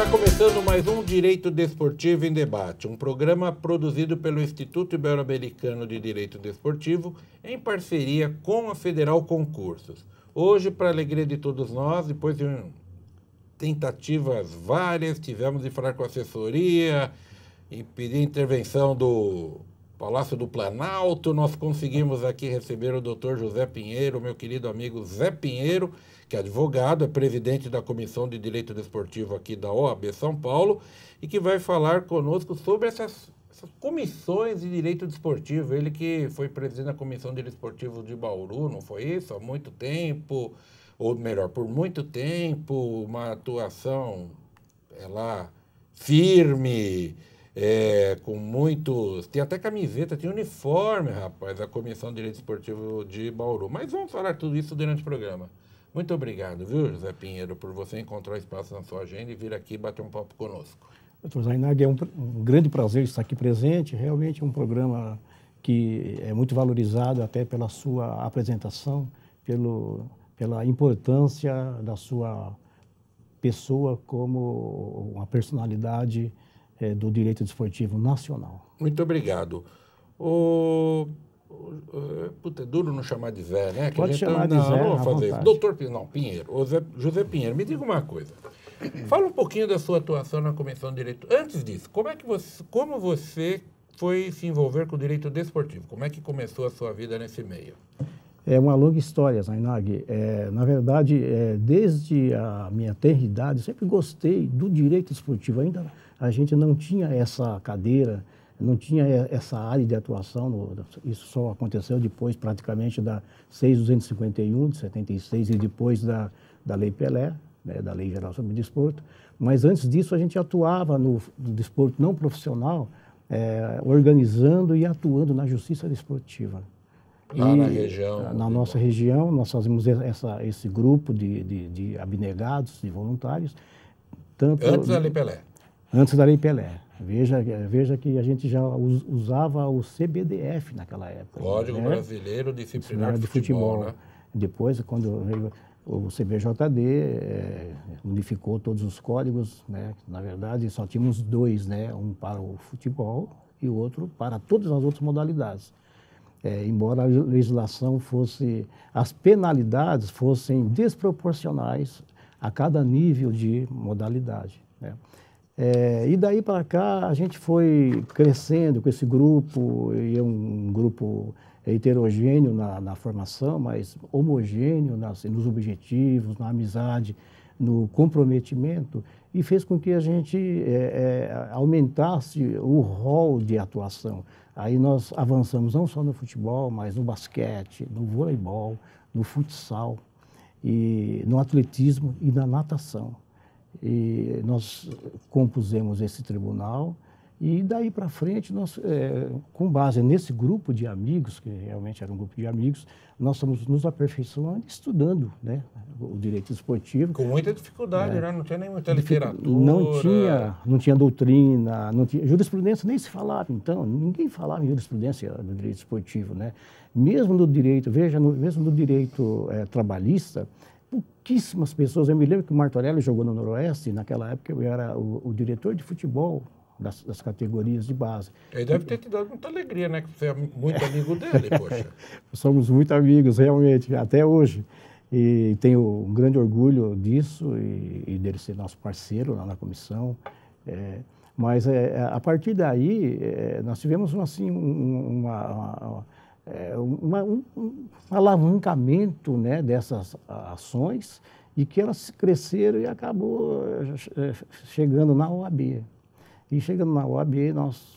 Está começando mais um Direito Desportivo em Debate, um programa produzido pelo Instituto Ibero-Americano de Direito Desportivo em parceria com a Federal Concursos. Hoje, para a alegria de todos nós, depois de tentativas várias, tivemos de falar com a assessoria e pedir intervenção do Palácio do Planalto, nós conseguimos aqui receber o Dr. José Pinheiro, meu querido amigo Zé Pinheiro, que é advogado, é presidente da Comissão de Direito Desportivo aqui da OAB São Paulo, e que vai falar conosco sobre essas comissões de direito desportivo. Ele que foi presidente da Comissão de Direito Desportivo de Bauru, não foi isso? Há muito tempo, ou melhor, por muito tempo, uma atuação lá firme, com muitos... Tem até camiseta, tem uniforme, rapaz, da Comissão de Direito Desportivo de Bauru. Mas vamos falar tudo isso durante o programa. Muito obrigado, viu, José Pinheiro, por você encontrar espaço na sua agenda e vir aqui bater um papo conosco. Doutor Zainag, é um grande prazer estar aqui presente. Realmente é um programa que é muito valorizado até pela sua apresentação, pela importância da sua pessoa como uma personalidade do direito desportivo nacional. Muito obrigado. Puta, é duro não chamar de Zé, né? Pode chamar de Zé, não vou fazer isso. Doutor Pinheiro, José Pinheiro, me diga uma coisa. Fala um pouquinho da sua atuação na Comissão de Direito. Antes disso, como você foi se envolver com o direito desportivo? Como é que começou a sua vida nesse meio? É uma longa história, Zainag. Na verdade, desde a minha tenra idade, sempre gostei do direito desportivo. Ainda a gente não tinha essa cadeira, não tinha essa área de atuação. Isso só aconteceu depois, praticamente, da 6.251, de 76, e depois da Lei Pelé, né, da Lei Geral sobre o Desporto. Mas antes disso, a gente atuava no desporto não profissional, organizando e atuando na justiça desportiva. Lá na região? Na nossa região, nós fazemos esse grupo de abnegados, de voluntários. Antes da Lei Pelé? Antes da Lei Pelé. Veja que a gente já usava o CBDF naquela época. Código Brasileiro Disciplinar de Futebol, né? Depois, quando veio o CBJD, unificou todos os códigos, né? Na verdade, só tínhamos dois, né? Um para o futebol e o outro para todas as outras modalidades. Embora a legislação as penalidades fossem desproporcionais a cada nível de modalidade, né? E daí para cá a gente foi crescendo com esse grupo, e é um grupo heterogêneo na formação, mas homogêneo nos objetivos, na amizade, no comprometimento, e fez com que a gente aumentasse o rol de atuação. Aí nós avançamos não só no futebol, mas no basquete, no voleibol, no futsal, e no atletismo e na natação. E nós compusemos esse tribunal, e daí para frente, nós, com base nesse grupo de amigos, que realmente era um grupo de amigos, nós estamos nos aperfeiçoando, estudando, né, o direito esportivo. Com muita dificuldade, né? Não tinha nem muita literatura. Não tinha doutrina, não tinha jurisprudência, nem se falava então, ninguém falava em jurisprudência do direito esportivo, né? Mesmo no direito, mesmo no direito trabalhista, pouquíssimas pessoas. Eu me lembro que o Martorelli jogou no Noroeste, naquela época eu era o diretor de futebol das categorias de base. Ele deve ter te dado muita alegria, né? Que você é muito amigo dele, poxa. Somos muito amigos, realmente, até hoje. E tenho um grande orgulho disso e dele ser nosso parceiro lá na comissão. Mas a partir daí, nós tivemos assim, um alavancamento, né, dessas ações, e que elas cresceram e acabou chegando na OAB. E chegando na OAB, nós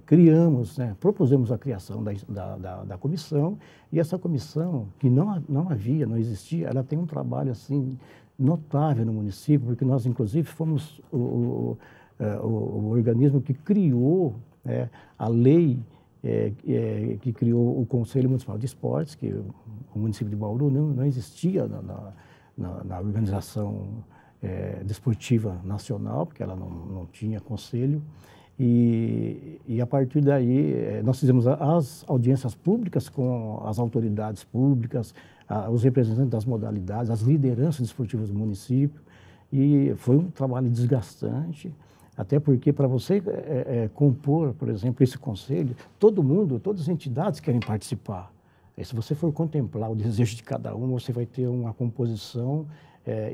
criamos, né, propusemos a criação da comissão, e essa comissão, que não havia, não existia, ela tem um trabalho assim notável no município, porque nós, inclusive, fomos o organismo que criou a lei que criou o Conselho Municipal de Esportes, que o município de Bauru não existia na organização desportiva nacional, porque ela não tinha conselho. E a partir daí, nós fizemos as audiências públicas com as autoridades públicas, os representantes das modalidades, as lideranças desportivas do município, E foi um trabalho desgastante, até porque para você compor, por exemplo, esse conselho, todo mundo, todas as entidades querem participar. E se você for contemplar o desejo de cada um, você vai ter uma composição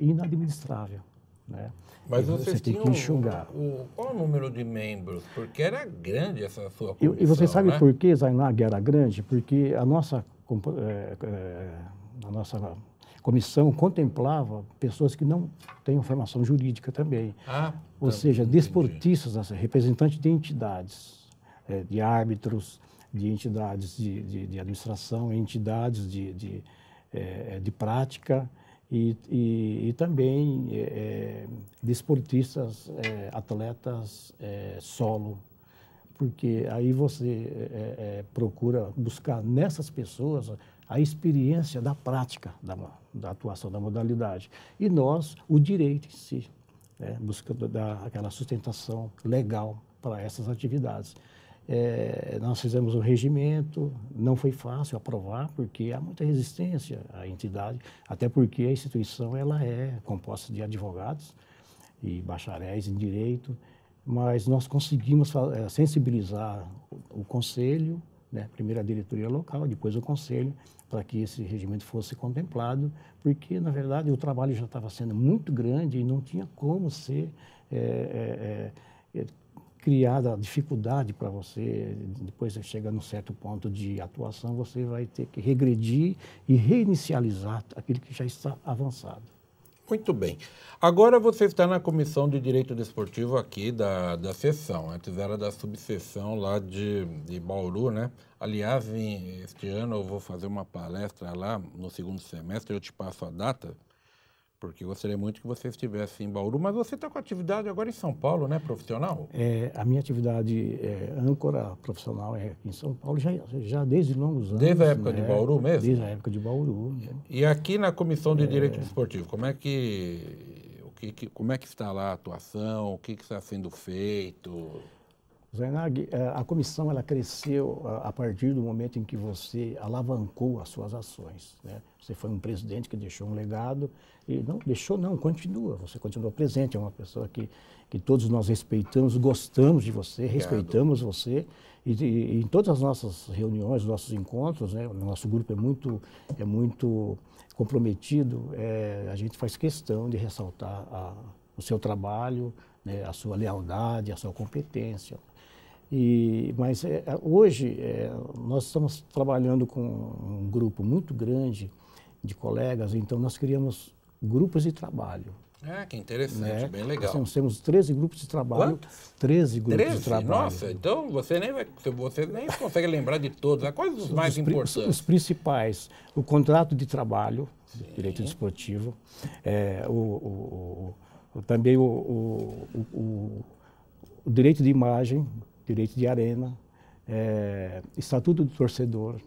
inadministrável, né? Mas E vocês tem tinham que enxugar. qual o número de membros? Porque era grande essa sua comissão, E você sabe né? por que Zainag era grande? Porque a nossa comissão contemplava pessoas que não têm formação jurídica também. Ou seja, entendi. desportistas, representantes de entidades, de árbitros, de entidades de administração, entidades de prática e também desportistas, atletas solo. Porque aí você procura buscar nessas pessoas a experiência da prática da atuação da modalidade. E nós, o direito em si, né, buscando dar aquela sustentação legal para essas atividades. Nós fizemos um regimento, não foi fácil aprovar, porque há muita resistência à entidade, até porque a instituição ela é composta de advogados e bacharéis em direito, mas nós conseguimos sensibilizar o conselho, né, primeiro a diretoria local, depois o conselho, para que esse regimento fosse contemplado, porque, na verdade, o trabalho já estava sendo muito grande e não tinha como ser criada a dificuldade para você, depois você chega num certo ponto de atuação, você vai ter que regredir e reinicializar aquilo que já está avançado. Muito bem. Agora você está na Comissão de Direito Desportivo aqui da seção. Antes era da subseção lá de Bauru, né? Aliás, este ano eu vou fazer uma palestra lá no segundo semestre, eu te passo a data, porque gostaria muito que você estivesse em Bauru, mas você está com atividade agora em São Paulo, né, profissional? A minha atividade âncora profissional é aqui em São Paulo, já desde longos anos. Desde a época, né? de Bauru mesmo? Desde a época de Bauru. Né? E aqui na Comissão de Direito Desportivo, como é que está lá a atuação, o que está sendo feito? Zainag, a comissão ela cresceu a partir do momento em que você alavancou as suas ações, né? Você foi um presidente que deixou um legado e não deixou não, continua, você continua presente, é uma pessoa que todos nós respeitamos, gostamos de você, respeitamos você e em todas as nossas reuniões, nossos encontros, né? O nosso grupo é muito comprometido, a gente faz questão de ressaltar o seu trabalho, né? A sua lealdade, a sua competência. Mas hoje nós estamos trabalhando com um grupo muito grande de colegas, então nós criamos grupos de trabalho. Que interessante, né? Bem legal. Nós temos 13 grupos de trabalho. Quantos? 13 grupos 13? de trabalho. Nossa, então você nem consegue lembrar de todos. Quais os mais importantes? Os principais, o contrato de trabalho, direito desportivo, também o direito de imagem, direito de arena, estatuto do torcedor,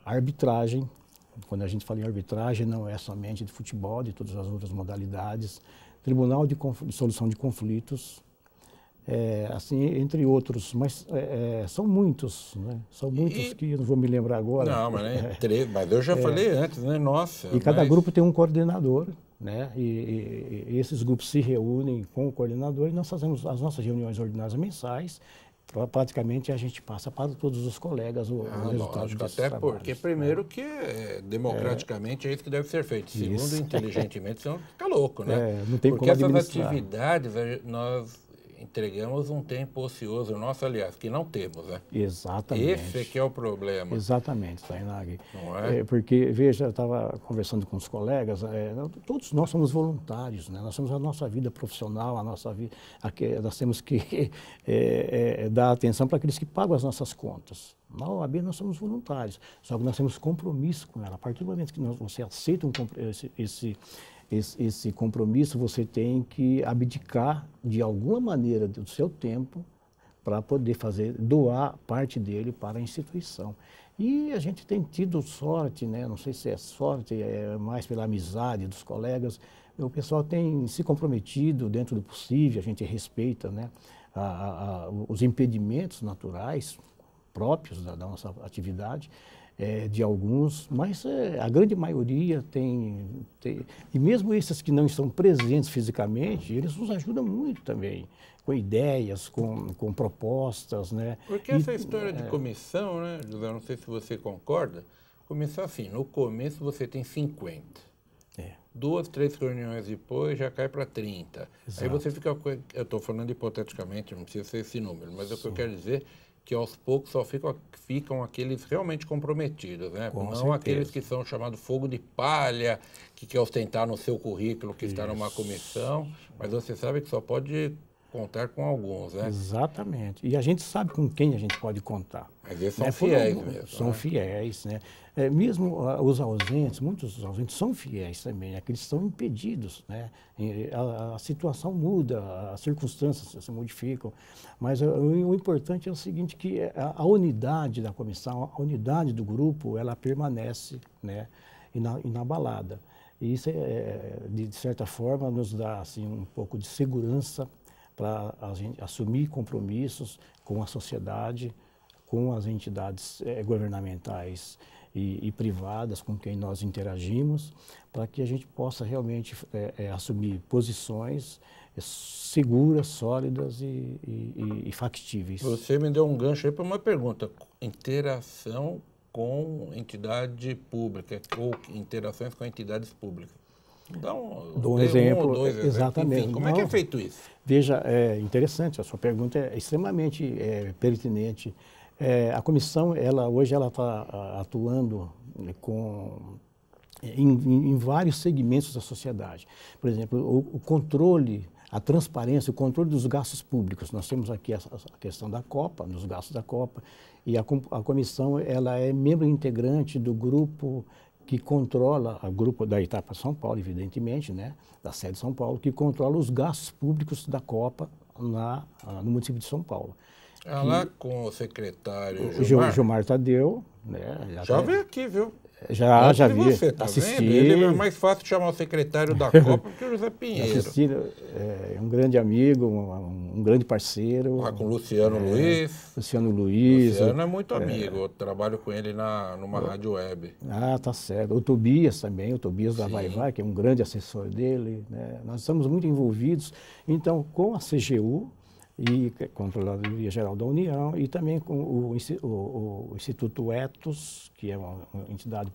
arbitragem. Quando a gente fala em arbitragem, não é somente de futebol, de todas as outras modalidades, tribunal de solução de conflitos, assim, entre outros, mas são muitos, né? São muitos que eu não vou me lembrar agora. Não, mas eu já falei antes, né? Nossa. E cada grupo tem um coordenador, né? E esses grupos se reúnem com o coordenador e nós fazemos as nossas reuniões ordinárias mensais. Praticamente a gente passa para todos os colegas o resultado lógico, desses até trabalhos, porque primeiro que democraticamente é isso que deve ser feito. Segundo, inteligentemente, senão fica louco, né? Não tem porque como essas administrar. atividades nós entregamos um tempo ocioso nosso, aliás, que não temos, né? Exatamente. Esse é que é o problema. Exatamente, Zainag. Não é? Porque, veja, eu estava conversando com os colegas, todos nós somos voluntários, né? Nós temos a nossa vida profissional, a nossa vida, nós temos que dar atenção para aqueles que pagam as nossas contas. Na OAB nós somos voluntários, só que nós temos compromisso com ela. A partir do momento que você aceita esse compromisso, você tem que abdicar de alguma maneira do seu tempo para poder doar parte dele para a instituição. E a gente tem tido sorte, né? Não sei se é sorte, é mais pela amizade dos colegas, o pessoal tem se comprometido dentro do possível, a gente respeita, né? Os impedimentos naturais próprios da nossa atividade, de alguns, mas a grande maioria tem. E mesmo esses que não estão presentes fisicamente, eles nos ajudam muito também, com ideias, com propostas, né? Porque essa história de comissão, né, José, não sei se você concorda, começou assim, no começo você tem 50. 2, 3 reuniões depois já cai para 30. Exato. Aí você fica, eu estou falando hipoteticamente, não precisa ser esse número, mas o que eu quero dizer que aos poucos só ficam aqueles realmente comprometidos, né? Com Não certeza. aqueles que são chamados fogo de palha, que quer ostentar no seu currículo que está numa comissão, mas você sabe que só pode contar com alguns, né? Exatamente. E a gente sabe com quem a gente pode contar. Mas eles são fiéis mesmo. São né? fiéis, né? Mesmo os ausentes, muitos dos ausentes são fiéis também, que eles estão impedidos, né? A situação muda, as circunstâncias se modificam, mas o importante é o seguinte, que a unidade da comissão, a unidade do grupo, ela permanece, né? Inabalada. E isso, de certa forma, nos dá assim, um pouco de segurança para a gente assumir compromissos com a sociedade, com as entidades governamentais e privadas com quem nós interagimos, para que a gente possa realmente assumir posições seguras, sólidas e factíveis. Você me deu um gancho aí para uma pergunta. Interação com entidade pública ou interações com entidades públicas. Dou um exemplo, um ou dois exatamente. Enfim, como é que é feito isso? Veja, é interessante, a sua pergunta é extremamente pertinente. A comissão, hoje ela está atuando em vários segmentos da sociedade. Por exemplo, o controle, a transparência, o controle dos gastos públicos. Nós temos aqui a questão da Copa, dos gastos da Copa, e a comissão ela é membro integrante do grupo que controla, o grupo da Etapa São Paulo, evidentemente, né, da sede de São Paulo, que controla os gastos públicos da Copa no município de São Paulo. Lá com o secretário Gilmar Tadeu, né? Já veio aqui, viu? Já vi, você, tá assisti. Ele é mais fácil chamar o secretário da Copa que o José Pinheiro. Assisti, é um grande amigo, um grande parceiro. Lá com o Luciano Luiz. Luciano Luiz. Luciano é muito amigo, eu trabalho com ele numa rádio web. Ah, tá certo. O Tobias também, o Tobias da Vai Vai, que é um grande assessor dele. Né? Nós estamos muito envolvidos, então, com a CGU, e Controladoria Geral da União, e também com o Instituto Etos, que é uma entidade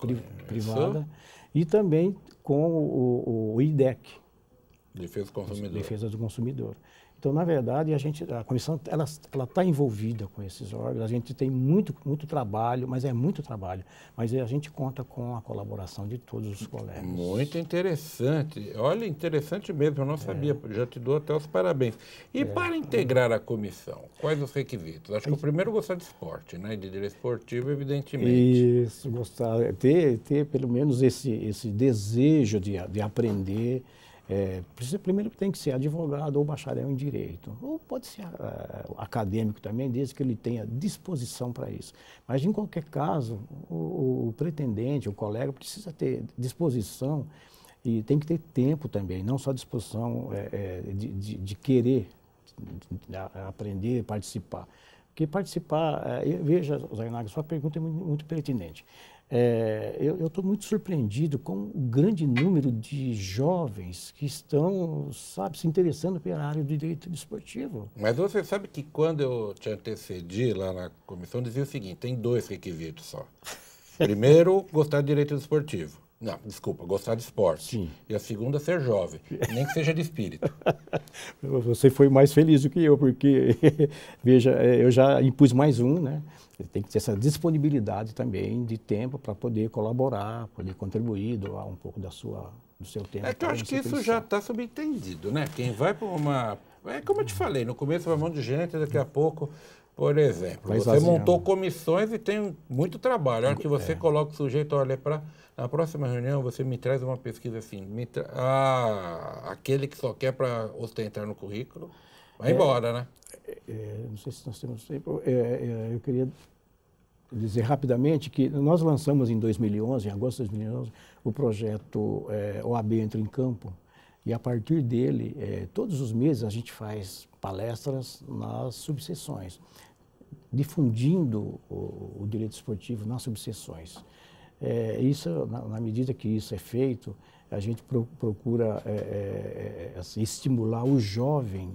privada, e também com o IDEC. Defesa do Consumidor. Defesa do Consumidor. Então, na verdade, a comissão ela está envolvida com esses órgãos. A gente tem muito trabalho, mas é muito trabalho. Mas a gente conta com a colaboração de todos os colegas. Muito interessante. Olha, interessante mesmo, eu não sabia. Já te dou até os parabéns. E para integrar a comissão, quais os requisitos? Acho que o primeiro gostar de esporte, né? De direito esportivo, evidentemente. Isso, gostar, ter pelo menos esse desejo de aprender. Primeiro tem que ser advogado ou bacharel em direito, ou pode ser acadêmico também, desde que ele tenha disposição para isso. Mas, em qualquer caso, o pretendente, o colega, precisa ter disposição e tem que ter tempo também, não só disposição de querer aprender, participar. Porque participar, veja, Zainaga, sua pergunta é muito pertinente. Eu estou muito surpreendido com o grande número de jovens que estão, se interessando pela área do direito desportivo. Mas você sabe que quando eu te antecedi lá na comissão, dizia o seguinte, tem 2 requisitos só. Primeiro, gostar de direito desportivo. Não, desculpa, gostar de esporte. Sim. E a segunda, ser jovem, nem que seja de espírito. Você foi mais feliz do que eu, porque, veja, eu já impus mais um, né? Tem que ter essa disponibilidade também de tempo para poder colaborar, poder contribuir, doar um pouco do seu tempo. É que eu acho que isso já está subentendido, né? Quem vai para uma... É como eu te falei, no começo vai um monte de gente, daqui a pouco... Por exemplo, você montou comissões e tem muito trabalho. A hora que você coloca o sujeito, olha, na próxima reunião você me traz uma pesquisa assim, aquele que só quer para ostentar no currículo, vai embora, né? Não sei se nós temos tempo. Eu queria dizer rapidamente que nós lançamos em 2011, em agosto de 2011, o projeto OAB Entra em Campo. E a partir dele, todos os meses a gente faz palestras nas subseções. difundindo o direito esportivo nas subseções. Isso, na medida que isso é feito, a gente procura assim, estimular o jovem,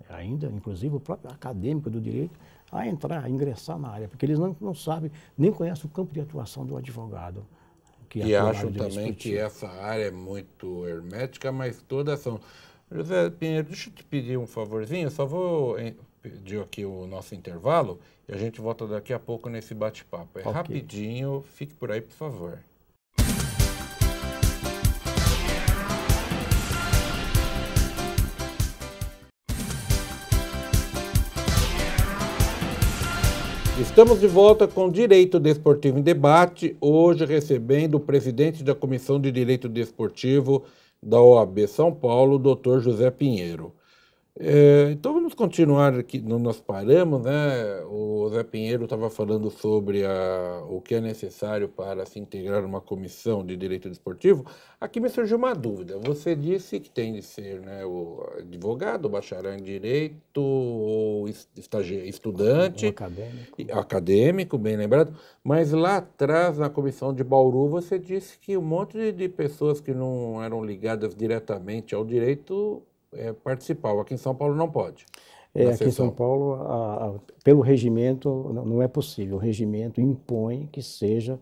ainda, inclusive o próprio acadêmico do direito, a entrar, a ingressar na área, porque eles não sabem, nem conhecem o campo de atuação do advogado. E acham também que essa área é muito hermética, mas todas são. José Pinheiro, deixa eu te pedir um favorzinho, eu só vou pedir aqui o nosso intervalo e a gente volta daqui a pouco nesse bate-papo. Okay. Rapidinho, fique por aí, por favor. Estamos de volta com Direito Desportivo em Debate, hoje recebendo o presidente da Comissão de Direito Desportivo da OAB São Paulo, o doutor José Pinheiro. Então vamos continuar aqui, nós paramos, né? O José Pinheiro estava falando sobre o que é necessário para se integrar uma comissão de direito desportivo. Aqui me surgiu uma dúvida. Você disse que tem de ser, né, o advogado, bacharel em direito, ou estudante, acadêmico, bem lembrado, mas lá atrás, na comissão de Bauru, você disse que um monte de pessoas que não eram ligadas diretamente ao direito participavam. Aqui em São Paulo não pode. Aqui em São Paulo, pelo regimento, não é possível. O regimento impõe que seja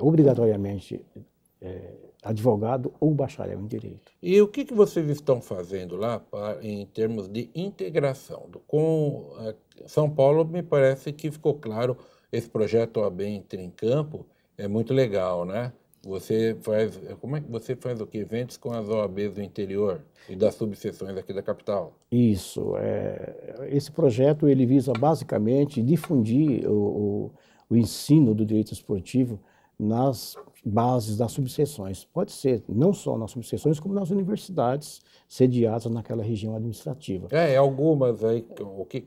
obrigatoriamente advogado ou bacharel em direito. E o que vocês estão fazendo lá em termos de integração? Com São Paulo, me parece que ficou claro, esse projeto OAB Entra em Campo é muito legal, né? Como é que você faz o quê? Eventos com as OABs do interior e das subseções aqui da capital? Isso. Esse projeto ele visa basicamente difundir o ensino do direito esportivo nas bases das subseções. Pode ser não só nas subseções, como nas universidades sediadas naquela região administrativa. Algumas aí,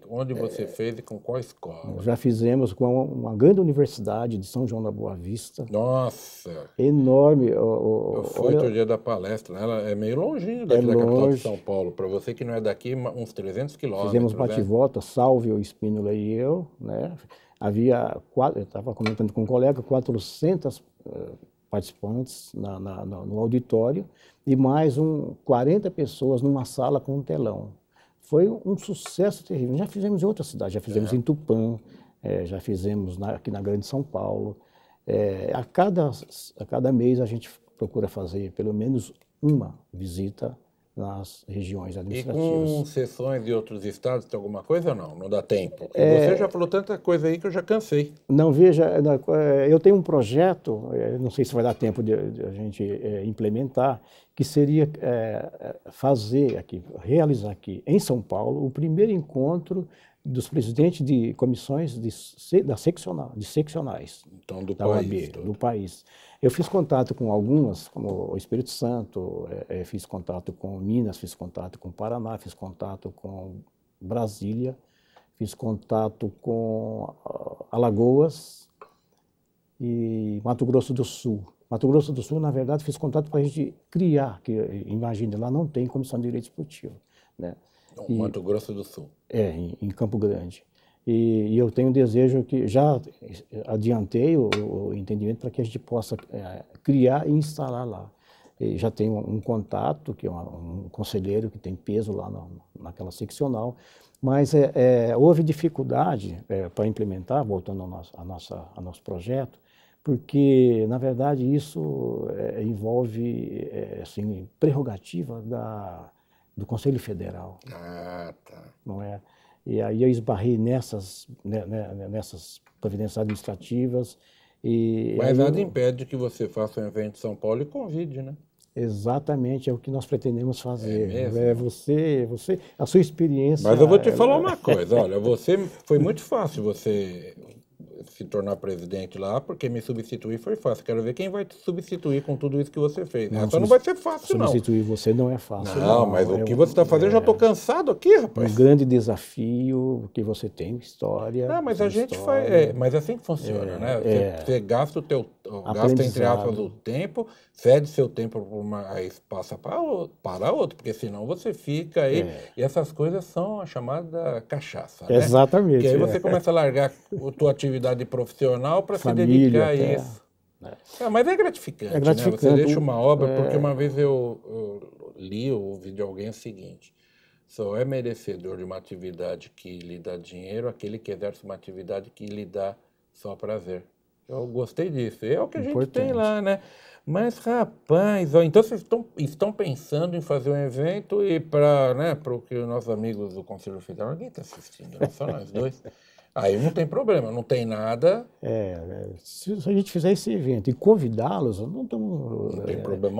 onde você fez e com qual escola? Já fizemos com uma grande universidade de São João da Boa Vista. Nossa! Enorme. Eu fui outro dia da palestra, ela é meio longinho daqui da capital de São Paulo. Para você que não é daqui, uns 300 quilômetros. Fizemos bate-volta, Salvio, Espínola e eu, né? Eu estava comentando com um colega, 400 participantes no auditório e mais 40 pessoas numa sala com um telão. Foi um sucesso terrível. Já fizemos em outras cidades, já fizemos em Tupã, já fizemos aqui na Grande São Paulo. A cada mês a gente procura fazer pelo menos uma visita nas regiões administrativas. E com sessões de outros estados, tem alguma coisa ou não? Não dá tempo? Você já falou tanta coisa aí que eu já cansei. Não, veja, eu tenho um projeto, não sei se vai dar tempo de a gente implementar, que seria realizar aqui em São Paulo o primeiro encontro dos presidentes de comissões de seccionais então, do país. Eu fiz contato com algumas, como o Espírito Santo, fiz contato com Minas, fiz contato com Paraná, fiz contato com Brasília, fiz contato com Alagoas e Mato Grosso do Sul. Mato Grosso do Sul, na verdade, fiz contato para a gente criar, que imagine, lá não tem comissão de direito esportivo, né? Mato Grosso do Sul. Em Campo Grande. E eu tenho um desejo que já adiantei o entendimento para que a gente possa criar e instalar lá. E já tenho um contato, que é um conselheiro que tem peso lá naquela seccional, mas houve dificuldade para implementar, voltando ao nosso projeto, porque, na verdade, isso envolve assim, prerrogativa do Conselho Federal. Ah, tá. Não é? E aí eu esbarrei nessas providências administrativas. Mas nada impede que você faça um evento em São Paulo e convide, né? Exatamente, é o que nós pretendemos fazer. É mesmo? A sua experiência... Mas eu vou te falar uma coisa, olha, foi muito fácil você se tornar presidente lá, porque me substituir foi fácil. Quero ver quem vai te substituir com tudo isso que você fez. Então não vai ser fácil, não. Substituir você não é fácil. Não, mas o que você está fazendo, eu já estou cansado aqui, rapaz. Um grande desafio, que você tem história. Mas a gente faz... mas assim que funciona, né? Você gasta gasta, entre aspas, o tempo, cede seu tempo para uma, aí passa para outro, porque senão você fica aí, e essas coisas são a chamada cachaça, né? Exatamente. Porque aí você começa a largar a tua atividade profissional para se Família, dedicar a até, isso. Mas é gratificante, É gratificante, né? Você deixa uma obra, porque uma vez eu li ou ouvi de alguém o seguinte: só é merecedor de uma atividade que lhe dá dinheiro aquele que exerce uma atividade que lhe dá só prazer. Eu gostei disso. É o que a gente tem lá, né? Mas, rapaz, ó, então vocês estão pensando em fazer um evento e para, né, o que os nossos amigos do Conselho Federal, ninguém está assistindo, né? Só nós dois. Aí não tem problema, não tem nada. Se a gente fizer esse evento e convidá-los, não estamos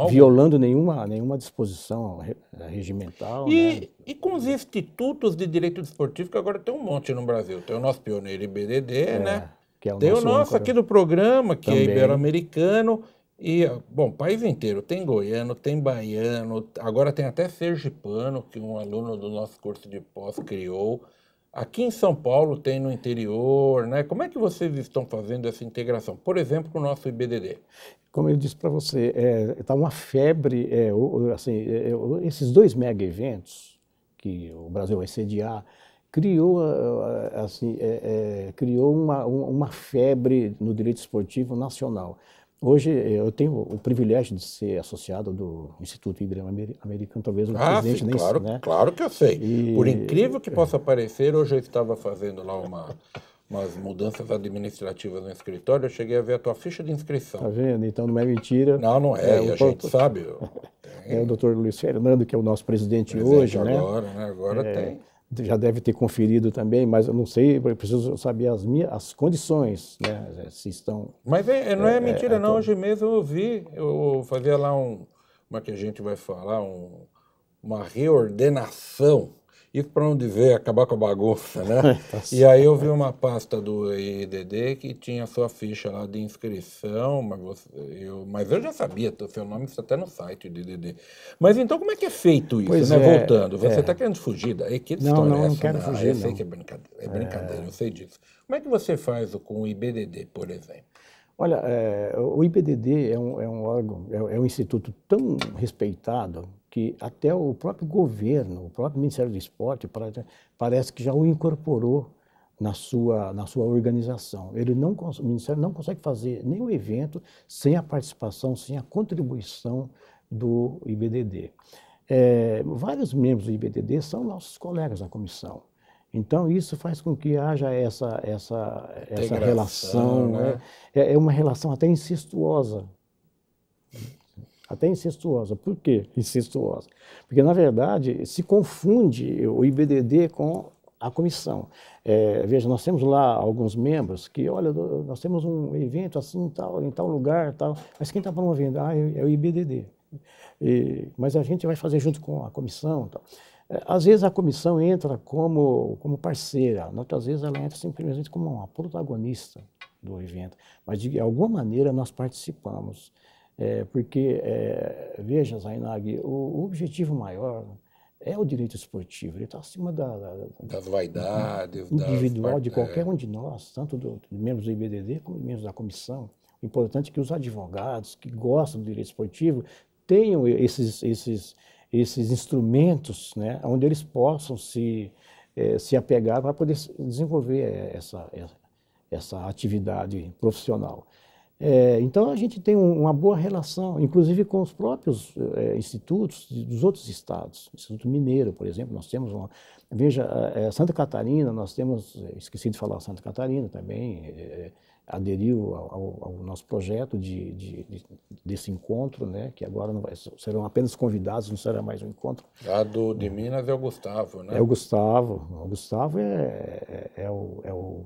violando nenhuma disposição regimental. E com os institutos de direito desportivo, que agora tem um monte no Brasil. Tem o nosso pioneiro IBDD, né? Que é o tem o nosso aqui do programa, que é ibero-americano. E, bom, o país inteiro. Tem goiano, tem baiano, agora tem até sergipano, que um aluno do nosso curso de pós criou. Aqui em São Paulo tem no interior, né? Como é que vocês estão fazendo essa integração? Por exemplo, com o nosso IBDD. Como eu disse para você, está uma febre, esses 2 mega eventos que o Brasil vai sediar, criou uma febre no direito esportivo nacional. Hoje eu tenho o privilégio de ser associado do Instituto Ibero-Americano, talvez o presidente sim, nem claro, né? Claro que eu sei. Por incrível que possa parecer, hoje eu estava fazendo lá umas mudanças administrativas no escritório, eu cheguei a ver a tua ficha de inscrição. Tá vendo? Então não é mentira. Não é, a gente sabe. É o doutor Luiz Fernando, que é o nosso presidente hoje, né? Agora tem. Já deve ter conferido também, mas eu não sei, eu preciso saber as condições, né, se estão... Mas não é mentira não, hoje mesmo eu vi, eu fazia lá como é que a gente vai falar, uma reordenação, isso para não dizer acabar com a bagunça, né? E aí eu vi uma pasta do IDD que tinha a sua ficha lá de inscrição, mas eu já sabia, o seu nome está até no site do IDD. Mas então como é que é feito isso, né? Voltando, você está querendo fugir daí? Que história é essa? Não quero fugir, eu sei que é brincadeira, eu sei disso. Como é que você faz com o IBDD, por exemplo? Olha, o IBDD é um órgão, é um instituto tão respeitado que até o próprio governo, o próprio Ministério do Esporte, parece que já o incorporou na sua organização. O Ministério não consegue fazer nenhum evento sem a participação, sem a contribuição do IBDD. Vários membros do IBDD são nossos colegas da comissão. Então, isso faz com que haja essa relação, né? É uma relação até incestuosa. Até incestuosa. Por quê incestuosa? Porque, na verdade, se confunde o IBDD com a comissão. Veja, nós temos lá alguns membros que, olha, nós temos um evento assim, tal, em tal lugar, tal, mas quem está promovendo? É o IBDD. Mas a gente vai fazer junto com a comissão, tal. Às vezes a comissão entra como parceira, outras vezes ela entra simplesmente como uma protagonista do evento, mas de alguma maneira nós participamos. Porque, veja, Zainag, o objetivo maior é o direito esportivo, ele está acima das vaidades, individual de qualquer um de nós, tanto dos membros do IBDD como dos membros da comissão. O importante é que os advogados que gostam do direito esportivo tenham esses instrumentos, né, onde eles possam se apegar para poder desenvolver essa atividade profissional. Então, a gente tem uma boa relação, inclusive com os próprios institutos dos outros estados. O Instituto Mineiro, por exemplo, nós temos veja, Santa Catarina, nós temos, esqueci de falar, Santa Catarina também aderiu ao nosso projeto desse encontro, né, que agora serão apenas convidados, não será mais um encontro. De Minas é o Gustavo, né? É o Gustavo. O Gustavo é o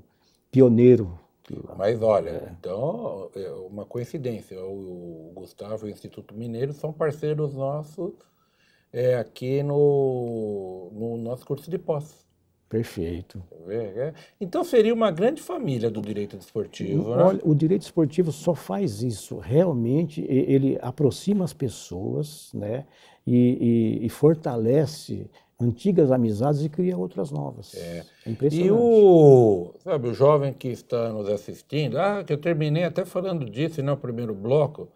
pioneiro. Mas olha, então, uma coincidência, o Gustavo e o Instituto Mineiro são parceiros nossos aqui no nosso curso de pós. Perfeito. Então seria uma grande família do direito desportivo, né? Olha, o direito esportivo só faz isso, realmente ele aproxima as pessoas, né, e fortalece antigas amizades e cria outras novas. É impressionante. E sabe, o jovem que está nos assistindo, que eu terminei até falando disso no primeiro bloco,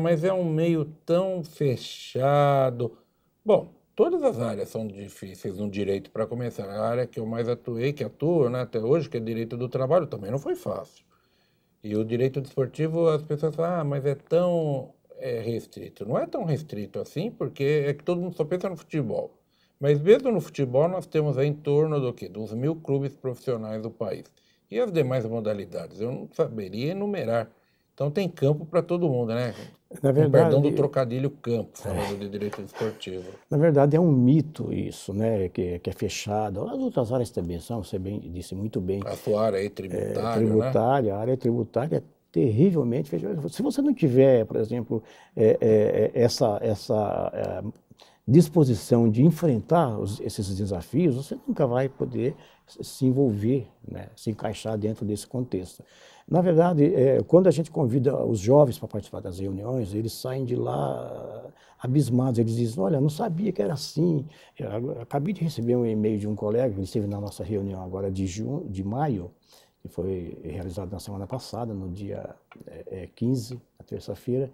mas é um meio tão fechado. Bom, todas as áreas são difíceis no direito para começar. A área que eu mais atuei, que atuo, né, até hoje, que é direito do trabalho, também não foi fácil. E o direito desportivo, as pessoas falam, mas é tão restrito. Não é tão restrito assim, porque é que todo mundo só pensa no futebol. Mas mesmo no futebol, nós temos aí em torno do quê? Dos 1.000 clubes profissionais do país. E as demais modalidades? Eu não saberia enumerar. Então tem campo para todo mundo, né? Na verdade, com perdão do trocadilho campo, falando de direito desportivo. Na verdade, é um mito isso, né? Que é fechado. As outras áreas também são, você disse muito bem. A sua área aí tributária, né? A área tributária é terrivelmente fechada. Se você não tiver, por exemplo, essa disposição de enfrentar esses desafios, você nunca vai poder se envolver, né? Se encaixar dentro desse contexto. Na verdade, quando a gente convida os jovens para participar das reuniões, eles saem de lá abismados. Eles dizem, olha, eu não sabia que era assim. Eu acabei de receber um e-mail de um colega, que esteve na nossa reunião agora de maio, que foi realizada na semana passada, no dia 15, na terça-feira,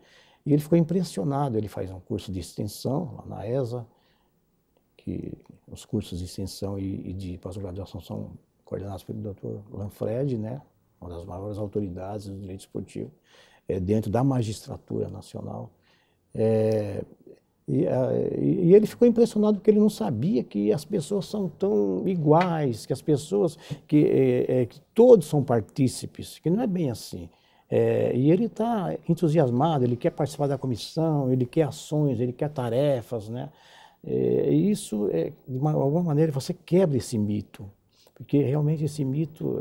e ele ficou impressionado. Ele faz um curso de extensão lá na ESA, que os cursos de extensão e de pós-graduação são coordenados pelo Dr. Lanfred, né? Uma das maiores autoridades do direito esportivo, dentro da magistratura nacional. E ele ficou impressionado porque ele não sabia que as pessoas são tão iguais, que as pessoas, que todos são partícipes, que não é bem assim. E ele está entusiasmado, ele quer participar da comissão, ele quer ações, ele quer tarefas, né? E isso, de alguma maneira, você quebra esse mito. Porque realmente esse mito,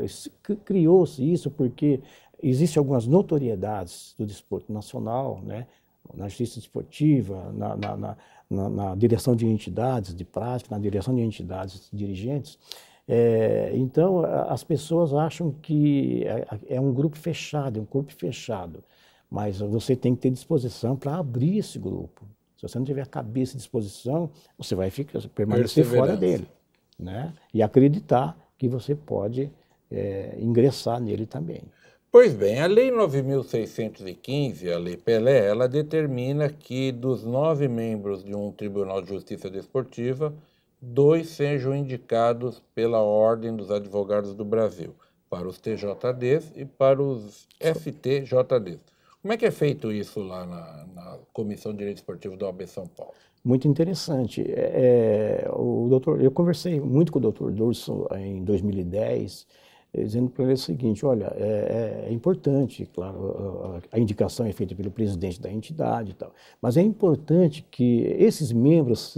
criou-se isso porque existem algumas notoriedades do desporto nacional, né? Na justiça desportiva, na direção de entidades de prática, na direção de entidades dirigentes. Então, as pessoas acham que é um grupo fechado, é um corpo fechado, mas você tem que ter disposição para abrir esse grupo. Se você não tiver cabeça e disposição, você vai permanecer fora dele, né? E acreditar que você pode ingressar nele também. Pois bem, a Lei 9.615, a Lei Pelé, ela determina que dos 9 membros de um Tribunal de Justiça Desportiva, 2 sejam indicados pela Ordem dos Advogados do Brasil, para os TJDs e para os STJDs. Como é que é feito isso lá na Comissão de Direito Esportivo da OAB São Paulo? Muito interessante. Eu conversei muito com o Dr. Durso em 2010, dizendo para ele o seguinte, olha, é importante, claro, a indicação é feita pelo presidente da entidade e tal, mas é importante que esses membros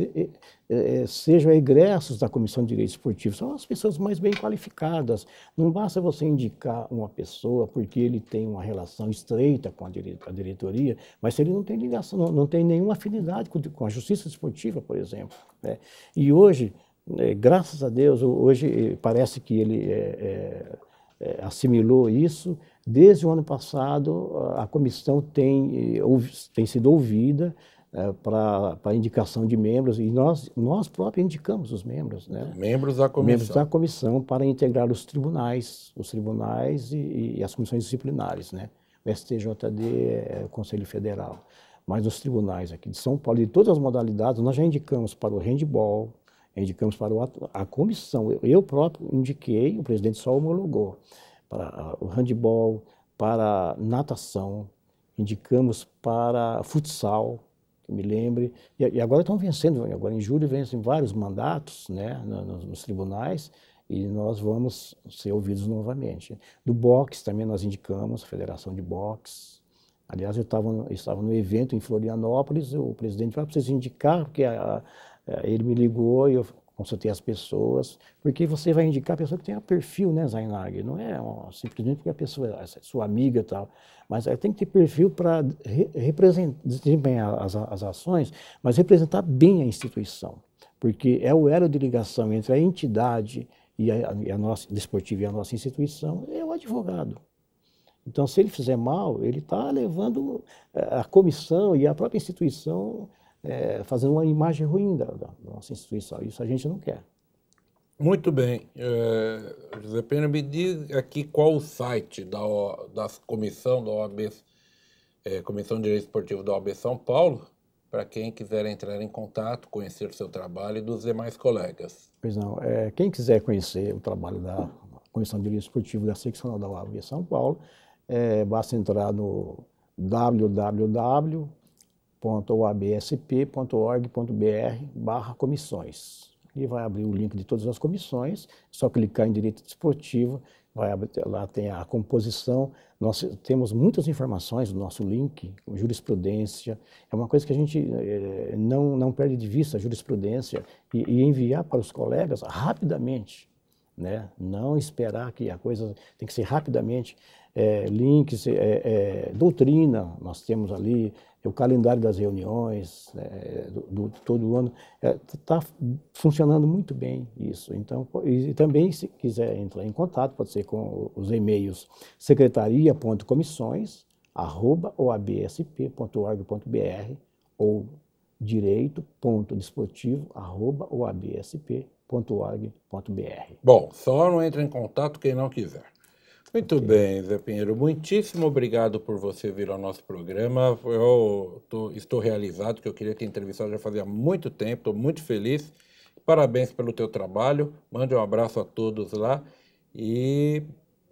sejam egressos da Comissão de Direito Esportivo, são as pessoas mais bem qualificadas. Não basta você indicar uma pessoa porque ele tem uma relação estreita com a diretoria, mas se ele não tem ligação, não tem nenhuma afinidade com a justiça desportiva, por exemplo, né? E hoje, graças a Deus, hoje parece que ele assimilou isso. Desde o ano passado, a comissão tem sido ouvida para a indicação de membros, e nós próprios indicamos os membros, né? Membros da comissão. Membros da comissão para integrar os tribunais e as comissões disciplinares, né? O STJD é o Conselho Federal. Mas os tribunais aqui de São Paulo, de todas as modalidades, nós já indicamos para o handebol, indicamos para a comissão. Eu próprio indiquei, o presidente só homologou, para o handebol, para natação, indicamos para futsal, que eu me lembre, e agora estão vencendo, agora em julho vencem vários mandatos, né, nos tribunais, e nós vamos ser ouvidos novamente. Do boxe também nós indicamos, a Federação de Boxe. Aliás, eu estava no evento em Florianópolis, o presidente falou, precisa indicar, porque ele me ligou e eu consultei as pessoas, porque você vai indicar a pessoa que tem perfil, né, Zainag? Não é simplesmente porque a pessoa é sua amiga e tal, mas ela tem que ter perfil para desempenhar as ações, mas representar bem a instituição, porque é o elo de ligação entre a entidade e a nossa desportiva e a nossa instituição, é o advogado. Então, se ele fizer mal, ele está levando a comissão e a própria instituição fazendo uma imagem ruim da nossa instituição. Isso a gente não quer. Muito bem. José Pena, me diz aqui qual o site da comissão da OAB, Comissão de Direito Esportivo da OAB São Paulo, para quem quiser entrar em contato, conhecer o seu trabalho e dos demais colegas. Pois não. Quem quiser conhecer o trabalho da Comissão de Direito Esportivo da seccional da OAB São Paulo, basta entrar no www.oabsp.org.br/comissões. E vai abrir o link de todas as comissões, só clicar em Direito Desportivo, lá tem a composição. Nós temos muitas informações no nosso link, jurisprudência. É uma coisa que a gente não perde de vista, a jurisprudência, e enviar para os colegas rapidamente, né? Não esperar que a coisa tem que ser rapidamente. Links, doutrina, nós temos ali, o calendário das reuniões, todo ano, está funcionando muito bem isso. Então, e também, se quiser entrar em contato, pode ser com os e-mails secretaria.comissões@oabsp.org.br ou direito.desportivo@oabsp.org.br. Bom, só não entra em contato quem não quiser. Muito bem, Zé Pinheiro. Muitíssimo obrigado por você vir ao nosso programa. Eu estou realizado, que eu queria ter entrevistado já fazia muito tempo, estou muito feliz. Parabéns pelo teu trabalho. Mande um abraço a todos lá e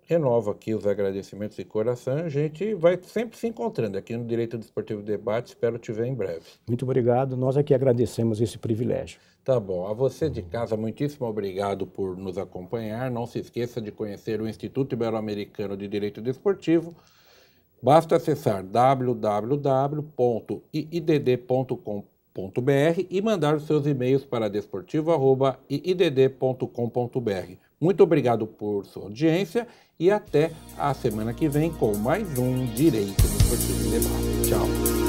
renovo aqui os agradecimentos de coração. A gente vai sempre se encontrando aqui no Direito Desportivo Debate. Espero te ver em breve. Muito obrigado. Nós aqui agradecemos esse privilégio. Tá bom. A você de casa, muitíssimo obrigado por nos acompanhar. Não se esqueça de conhecer o Instituto Ibero-Americano de Direito Desportivo. Basta acessar www.iidd.com.br e mandar os seus e-mails para desportivo@iidd.com.br. Muito obrigado por sua audiência e até a semana que vem com mais um Direito Desportivo Debate. Tchau.